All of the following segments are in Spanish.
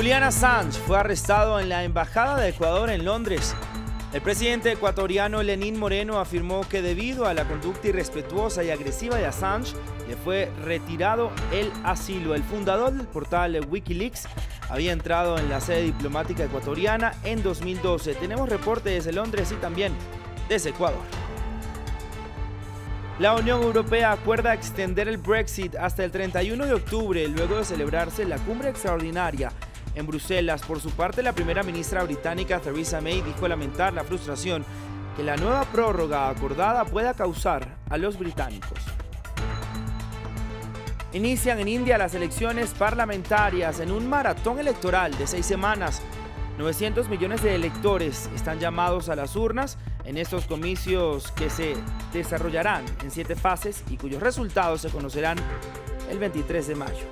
Julian Assange fue arrestado en la Embajada de Ecuador en Londres. El presidente ecuatoriano Lenín Moreno afirmó que debido a la conducta irrespetuosa y agresiva de Assange, le fue retirado el asilo. El fundador del portal Wikileaks había entrado en la sede diplomática ecuatoriana en 2012. Tenemos reporte desde Londres y también desde Ecuador. La Unión Europea acuerda extender el Brexit hasta el 31 de octubre, luego de celebrarse la cumbre extraordinaria en Bruselas. Por su parte, la primera ministra británica Theresa May dijo lamentar la frustración que la nueva prórroga acordada pueda causar a los británicos. Inician en India las elecciones parlamentarias en un maratón electoral de 6 semanas. 900 millones de electores están llamados a las urnas en estos comicios que se desarrollarán en 7 fases y cuyos resultados se conocerán el 23 de mayo.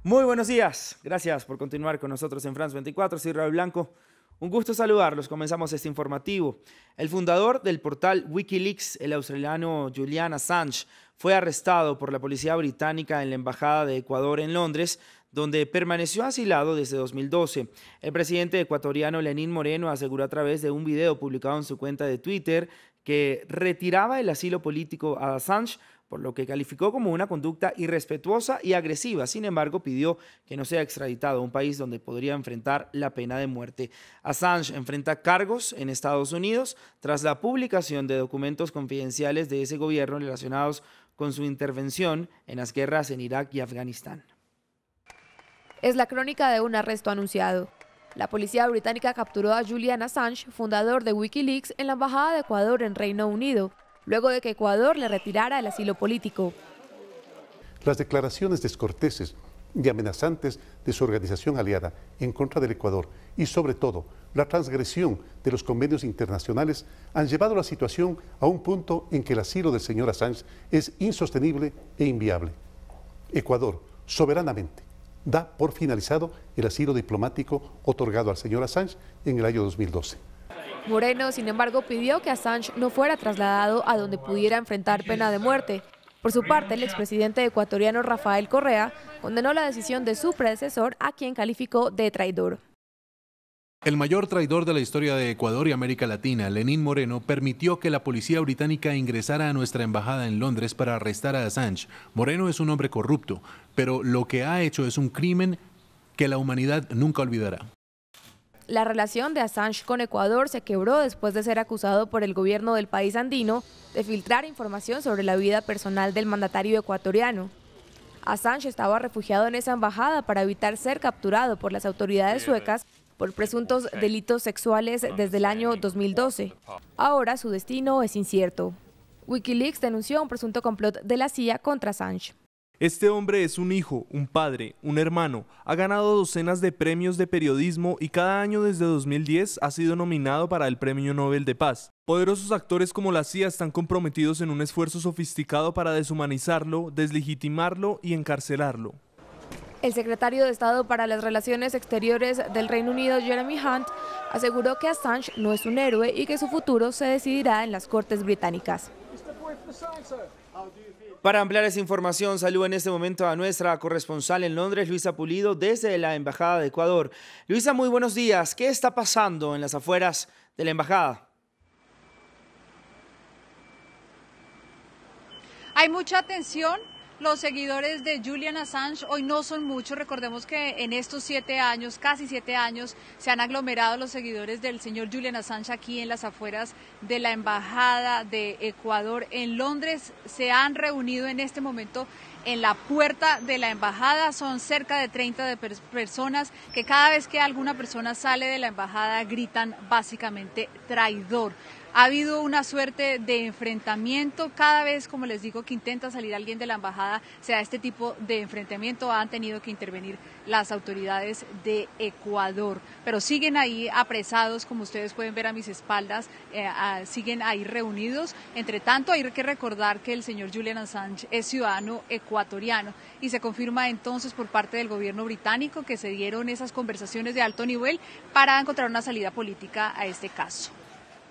Muy buenos días, gracias por continuar con nosotros en France 24, soy Raúl Blanco. Un gusto saludarlos, comenzamos este informativo. El fundador del portal Wikileaks, el australiano Julian Assange, fue arrestado por la policía británica en la Embajada de Ecuador en Londres, donde permaneció asilado desde 2012. El presidente ecuatoriano Lenín Moreno aseguró a través de un video publicado en su cuenta de Twitter que retiraba el asilo político a Assange, por lo que calificó como una conducta irrespetuosa y agresiva. Sin embargo, pidió que no sea extraditado a un país donde podría enfrentar la pena de muerte. Assange enfrenta cargos en Estados Unidos tras la publicación de documentos confidenciales de ese gobierno relacionados con su intervención en las guerras en Irak y Afganistán. Es la crónica de un arresto anunciado. La policía británica capturó a Julian Assange, fundador de Wikileaks, en la Embajada de Ecuador en Reino Unido, luego de que Ecuador le retirara el asilo político. Las declaraciones descorteses y amenazantes de su organización aliada en contra del Ecuador y sobre todo la transgresión de los convenios internacionales han llevado la situación a un punto en que el asilo del señor Assange es insostenible e inviable. Ecuador, soberanamente, da por finalizado el asilo diplomático otorgado al señor Assange en el año 2012. Moreno, sin embargo, pidió que Assange no fuera trasladado a donde pudiera enfrentar pena de muerte. Por su parte, el expresidente ecuatoriano Rafael Correa condenó la decisión de su predecesor, a quien calificó de traidor. El mayor traidor de la historia de Ecuador y América Latina, Lenín Moreno, permitió que la policía británica ingresara a nuestra embajada en Londres para arrestar a Assange. Moreno es un hombre corrupto, pero lo que ha hecho es un crimen que la humanidad nunca olvidará. La relación de Assange con Ecuador se quebró después de ser acusado por el gobierno del país andino de filtrar información sobre la vida personal del mandatario ecuatoriano. Assange estaba refugiado en esa embajada para evitar ser capturado por las autoridades suecas por presuntos delitos sexuales desde el año 2012. Ahora su destino es incierto. Wikileaks denunció un presunto complot de la CIA contra Assange. Este hombre es un hijo, un padre, un hermano, ha ganado docenas de premios de periodismo y cada año desde 2010 ha sido nominado para el Premio Nobel de Paz. Poderosos actores como la CIA están comprometidos en un esfuerzo sofisticado para deshumanizarlo, deslegitimarlo y encarcelarlo. El secretario de Estado para las Relaciones Exteriores del Reino Unido, Jeremy Hunt, aseguró que Assange no es un héroe y que su futuro se decidirá en las Cortes británicas. Para ampliar esa información, saludo en este momento a nuestra corresponsal en Londres, Luisa Pulido, desde la Embajada de Ecuador. Luisa, muy buenos días. ¿Qué está pasando en las afueras de la Embajada? Hay mucha tensión. Los seguidores de Julian Assange hoy no son muchos. Recordemos que en estos 7 años, casi 7 años, se han aglomerado los seguidores del señor Julian Assange aquí en las afueras de la Embajada de Ecuador en Londres. Se han reunido en este momento en la puerta de la embajada. Son cerca de 30 personas que cada vez que alguna persona sale de la embajada gritan básicamente traidor. Ha habido una suerte de enfrentamiento. Cada vez, como les digo, que intenta salir alguien de la embajada, se da este tipo de enfrentamiento. Han tenido que intervenir las autoridades de Ecuador. Pero siguen ahí apresados, como ustedes pueden ver a mis espaldas, siguen ahí reunidos. Entre tanto, hay que recordar que el señor Julian Assange es ciudadano ecuatoriano y se confirma entonces por parte del gobierno británico que se dieron esas conversaciones de alto nivel para encontrar una salida política a este caso.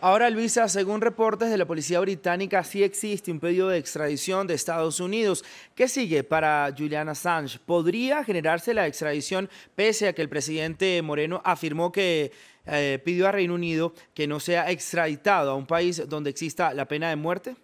Ahora, Luisa, según reportes de la policía británica, sí existe un pedido de extradición de Estados Unidos. ¿Qué sigue para Julian Assange? ¿Podría generarse la extradición pese a que el presidente Moreno afirmó que pidió a Reino Unido que no sea extraditado a un país donde exista la pena de muerte?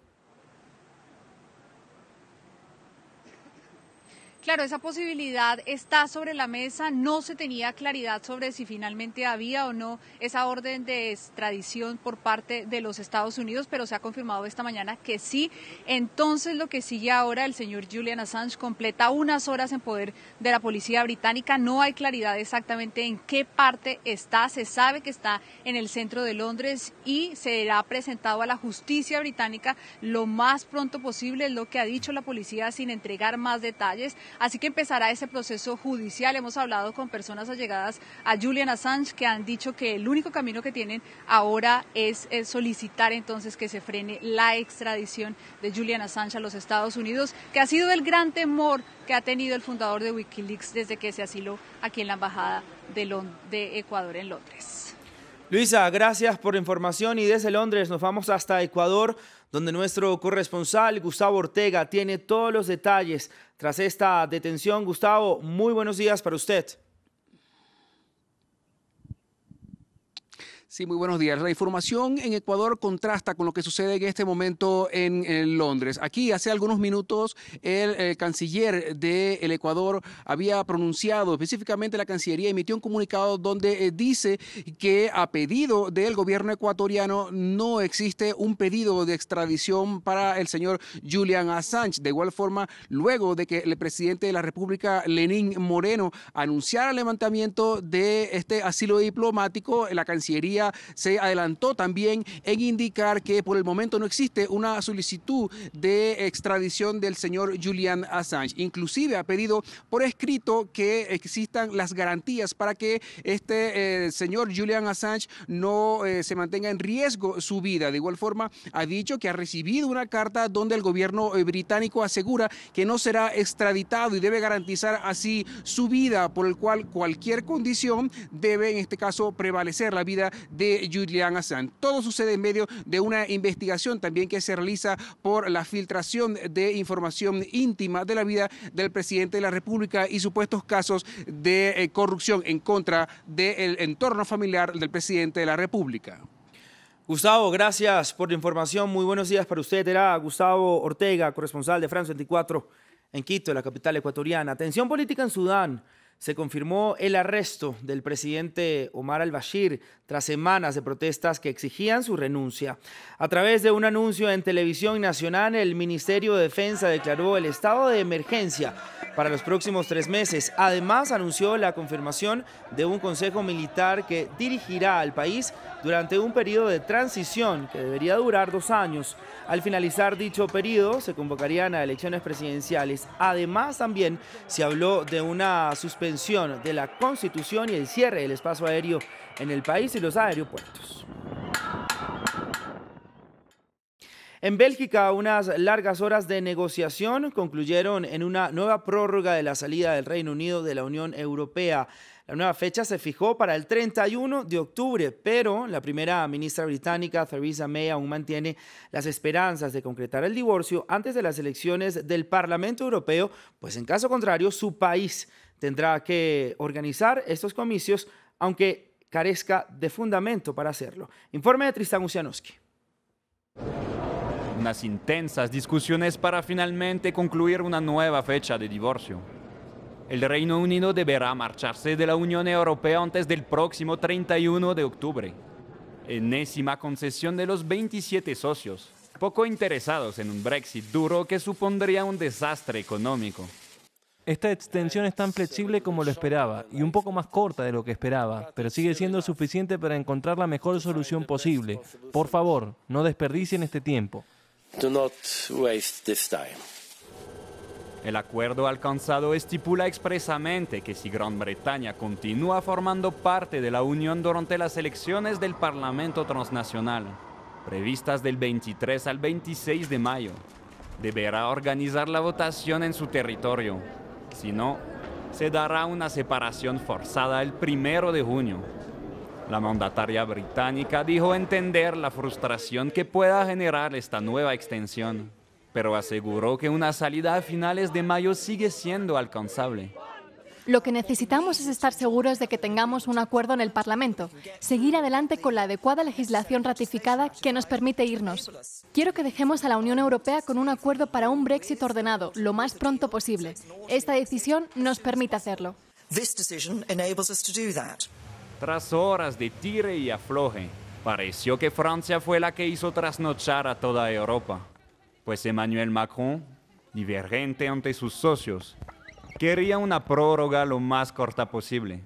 Claro, esa posibilidad está sobre la mesa. No se tenía claridad sobre si finalmente había o no esa orden de extradición por parte de los Estados Unidos, pero se ha confirmado esta mañana que sí. Entonces, lo que sigue ahora, el señor Julian Assange completa unas horas en poder de la policía británica. No hay claridad exactamente en qué parte está. Se sabe que está en el centro de Londres y será presentado a la justicia británica lo más pronto posible, es lo que ha dicho la policía sin entregar más detalles. Así que empezará ese proceso judicial. Hemos hablado con personas allegadas a Julian Assange que han dicho que el único camino que tienen ahora es solicitar entonces que se frene la extradición de Julian Assange a los Estados Unidos, que ha sido el gran temor que ha tenido el fundador de Wikileaks desde que se asiló aquí en la Embajada de Ecuador en Londres. Luisa, gracias por la información y desde Londres nos vamos hasta Ecuador, donde nuestro corresponsal Gustavo Ortega tiene todos los detalles tras esta detención. Gustavo, muy buenos días para usted. Sí, muy buenos días. La información en Ecuador contrasta con lo que sucede en este momento en Londres. Aquí, hace algunos minutos, el canciller del Ecuador había pronunciado, específicamente la Cancillería emitió un comunicado donde dice que a pedido del gobierno ecuatoriano no existe un pedido de extradición para el señor Julian Assange. De igual forma, luego de que el presidente de la República, Lenín Moreno, anunciara el levantamiento de este asilo diplomático, la Cancillería se adelantó también en indicar que por el momento no existe una solicitud de extradición del señor Julian Assange. Inclusive ha pedido por escrito que existan las garantías para que este señor Julian Assange no se mantenga en riesgo su vida. De igual forma, ha dicho que ha recibido una carta donde el gobierno británico asegura que no será extraditado y debe garantizar así su vida, por el cual cualquier condición debe, en este caso, prevalecer la vida de Julian Assange. Todo sucede en medio de una investigación también que se realiza por la filtración de información íntima de la vida del presidente de la República y supuestos casos de corrupción en contra del entorno familiar del presidente de la República. Gustavo, gracias por la información. Muy buenos días para usted. Era Gustavo Ortega, corresponsal de France 24 en Quito, la capital ecuatoriana. Tensión política en Sudán. Se confirmó el arresto del presidente Omar al-Bashir tras semanas de protestas que exigían su renuncia. A través de un anuncio en televisión nacional, el Ministerio de Defensa declaró el estado de emergencia para los próximos 3 meses. Además, anunció la confirmación de un consejo militar que dirigirá al país durante un periodo de transición que debería durar 2 años. Al finalizar dicho periodo, se convocarían a elecciones presidenciales. Además, también se habló de una suspensión de la Constitución y el cierre del espacio aéreo en el país y los aeropuertos. En Bélgica, unas largas horas de negociación concluyeron en una nueva prórroga de la salida del Reino Unido de la Unión Europea. La nueva fecha se fijó para el 31 de octubre, pero la primera ministra británica, Theresa May, aún mantiene las esperanzas de concretar el divorcio antes de las elecciones del Parlamento Europeo, pues en caso contrario, su país tendrá que organizar estos comicios, aunque carezca de fundamento para hacerlo. Informe de Tristan Usianowski. Unas intensas discusiones para finalmente concluir una nueva fecha de divorcio. El Reino Unido deberá marcharse de la Unión Europea antes del próximo 31 de octubre. Enésima concesión de los 27 socios, poco interesados en un Brexit duro que supondría un desastre económico. Esta extensión es tan flexible como lo esperaba y un poco más corta de lo que esperaba, pero sigue siendo suficiente para encontrar la mejor solución posible. Por favor, no desperdicien este tiempo. Do not waste this time. El acuerdo alcanzado estipula expresamente que si Gran Bretaña continúa formando parte de la Unión durante las elecciones del Parlamento Transnacional, previstas del 23 al 26 de mayo, deberá organizar la votación en su territorio. Si no, se dará una separación forzada el 1 de junio. La mandataria británica dijo entender la frustración que pueda generar esta nueva extensión, pero aseguró que una salida a finales de mayo sigue siendo alcanzable. Lo que necesitamos es estar seguros de que tengamos un acuerdo en el Parlamento, seguir adelante con la adecuada legislación ratificada que nos permite irnos. Quiero que dejemos a la Unión Europea con un acuerdo para un Brexit ordenado lo más pronto posible. Esta decisión nos permite hacerlo. Tras horas de tire y afloje, pareció que Francia fue la que hizo trasnochar a toda Europa, pues Emmanuel Macron, divergente ante sus socios, quería una prórroga lo más corta posible.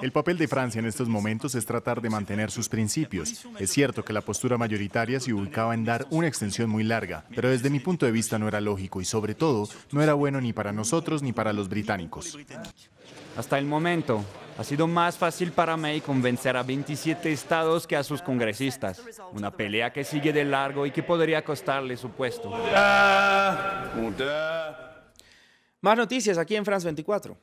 El papel de Francia en estos momentos es tratar de mantener sus principios. Es cierto que la postura mayoritaria se ubicaba en dar una extensión muy larga, pero desde mi punto de vista no era lógico y sobre todo no era bueno ni para nosotros ni para los británicos. Hasta el momento, ha sido más fácil para May convencer a 27 estados que a sus congresistas. Una pelea que sigue de largo y que podría costarle su puesto. Más noticias aquí en France 24.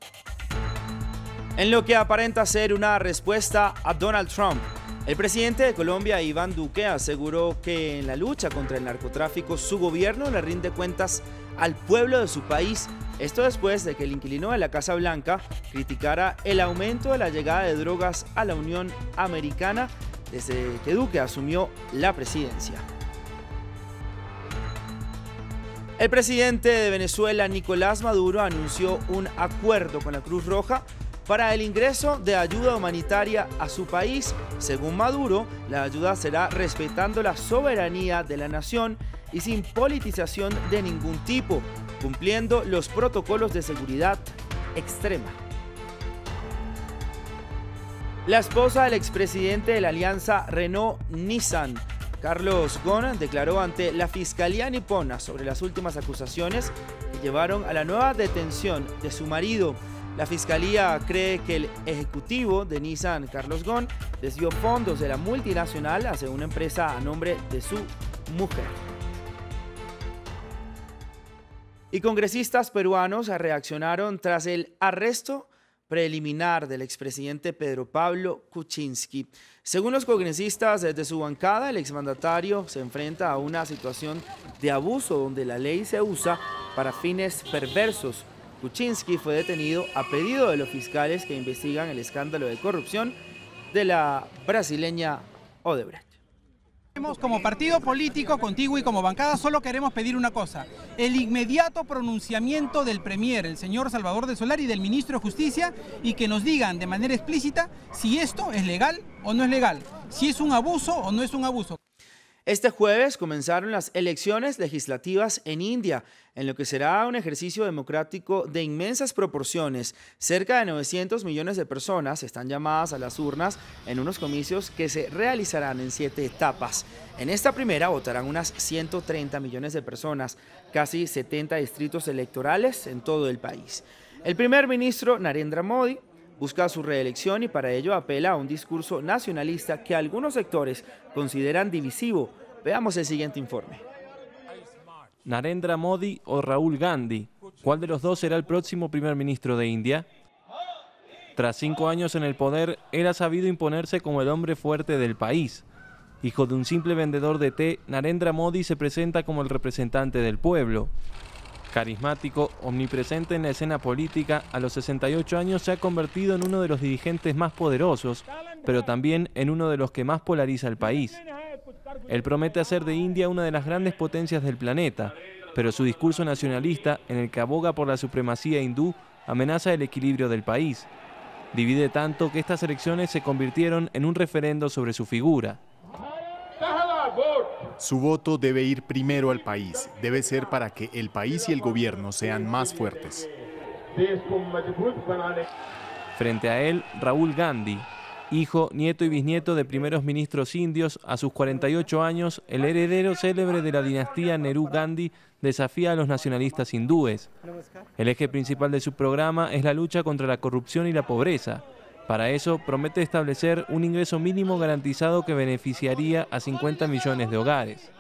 En lo que aparenta ser una respuesta a Donald Trump, el presidente de Colombia, Iván Duque, aseguró que en la lucha contra el narcotráfico su gobierno le rinde cuentas al pueblo de su país. Esto después de que el inquilino de la Casa Blanca criticara el aumento de la llegada de drogas a la Unión Americana desde que Duque asumió la presidencia. El presidente de Venezuela, Nicolás Maduro, anunció un acuerdo con la Cruz Roja para el ingreso de ayuda humanitaria a su país. Según Maduro, la ayuda será respetando la soberanía de la nación y sin politización de ningún tipo, cumpliendo los protocolos de seguridad extrema. La esposa del expresidente de la alianza Renault-Nissan, Carlos Ghosn, declaró ante la Fiscalía nipona sobre las últimas acusaciones que llevaron a la nueva detención de su marido. La Fiscalía cree que el ejecutivo de Nissan, Carlos Ghosn, desvió fondos de la multinacional hacia una empresa a nombre de su mujer. Y congresistas peruanos reaccionaron tras el arresto preliminar del expresidente Pedro Pablo Kuczynski. Según los congresistas desde su bancada, el exmandatario se enfrenta a una situación de abuso donde la ley se usa para fines perversos. Kuczynski fue detenido a pedido de los fiscales que investigan el escándalo de corrupción de la brasileña Odebrecht. Como partido político, contigo y como bancada, solo queremos pedir una cosa: el inmediato pronunciamiento del Premier, el señor Salvador de Solari, y del Ministro de Justicia, y que nos digan de manera explícita si esto es legal o no es legal, si es un abuso o no es un abuso. Este jueves comenzaron las elecciones legislativas en India, en lo que será un ejercicio democrático de inmensas proporciones. Cerca de 900 millones de personas están llamadas a las urnas en unos comicios que se realizarán en 7 etapas. En esta primera votarán unas 130 millones de personas, casi 70 distritos electorales en todo el país. El primer ministro Narendra Modi busca su reelección y para ello apela a un discurso nacionalista que algunos sectores consideran divisivo. Veamos el siguiente informe. ¿Narendra Modi o Rahul Gandhi? ¿Cuál de los dos será el próximo primer ministro de India? Tras 5 años en el poder, él ha sabido imponerse como el hombre fuerte del país. Hijo de un simple vendedor de té, Narendra Modi se presenta como el representante del pueblo. Carismático, omnipresente en la escena política, a los 68 años se ha convertido en uno de los dirigentes más poderosos, pero también en uno de los que más polariza el país. Él promete hacer de India una de las grandes potencias del planeta, pero su discurso nacionalista, en el que aboga por la supremacía hindú, amenaza el equilibrio del país. Divide tanto que estas elecciones se convirtieron en un referendo sobre su figura. Su voto debe ir primero al país, debe ser para que el país y el gobierno sean más fuertes. Frente a él, Rahul Gandhi, hijo, nieto y bisnieto de primeros ministros indios, a sus 48 años, el heredero célebre de la dinastía Nehru Gandhi desafía a los nacionalistas hindúes. El eje principal de su programa es la lucha contra la corrupción y la pobreza. Para eso, promete establecer un ingreso mínimo garantizado que beneficiaría a 50 millones de hogares.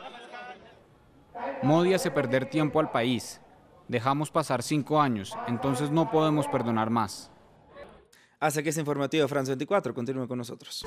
Modi hace perder tiempo al país. Dejamos pasar 5 años, entonces no podemos perdonar más. Hasta que este informativo de France 24 continúe con nosotros.